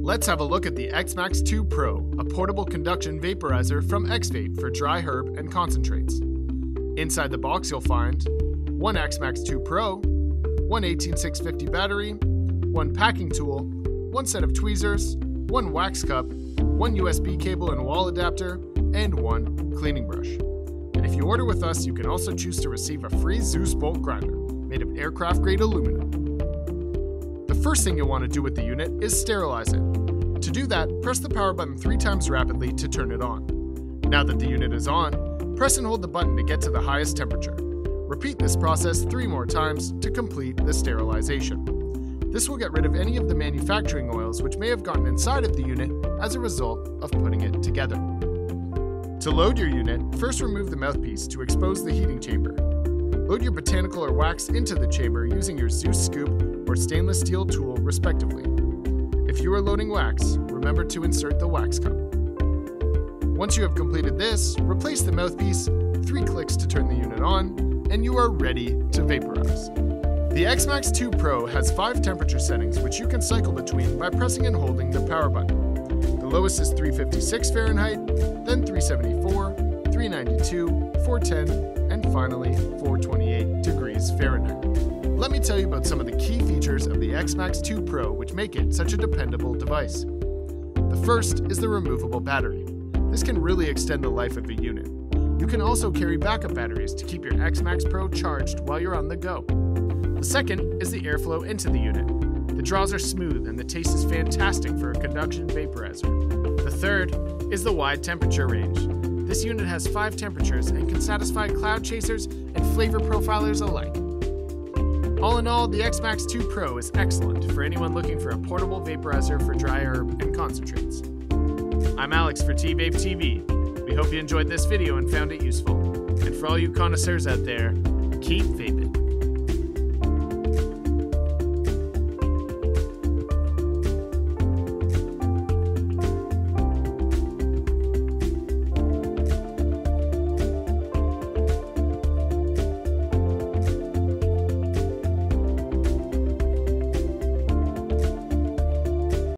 Let's have a look at the X-Max 2 Pro, a portable conduction vaporizer from TVape for dry herb and concentrates. Inside the box you'll find one X-Max 2 Pro, one 18650 battery, one packing tool, one set of tweezers, one wax cup, one USB cable and wall adapter, and one cleaning brush. And if you order with us, you can also choose to receive a free Zeus bolt grinder made of aircraft-grade aluminum. The first thing you'll want to do with the unit is sterilize it. To do that, press the power button 3 times rapidly to turn it on. Now that the unit is on, press and hold the button to get to the highest temperature. Repeat this process 3 more times to complete the sterilization. This will get rid of any of the manufacturing oils which may have gotten inside of the unit as a result of putting it together. To load your unit, first remove the mouthpiece to expose the heating chamber. Load your botanical or wax into the chamber using your Zeus scoop or stainless steel tool respectively. If you are loading wax, remember to insert the wax cup. Once you have completed this, replace the mouthpiece, 3 clicks to turn the unit on, and you are ready to vaporize. The X-Max 2 Pro has 5 temperature settings which you can cycle between by pressing and holding the power button. The lowest is 356 Fahrenheit, then 374, 392, 410, and finally 428 degrees Fahrenheit. Let me tell you about some of the key features of the X-Max 2 Pro which make it such a dependable device. The first is the removable battery. This can really extend the life of a unit. You can also carry backup batteries to keep your X-Max Pro charged while you're on the go. The second is the airflow into the unit. The draws are smooth and the taste is fantastic for a conduction vaporizer. The third is the wide temperature range. This unit has 5 temperatures and can satisfy cloud chasers and flavor profilers alike. All in all, the X-Max 2 Pro is excellent for anyone looking for a portable vaporizer for dry herb and concentrates. I'm Alex for TVape TV. We hope you enjoyed this video and found it useful. And for all you connoisseurs out there, keep vaping.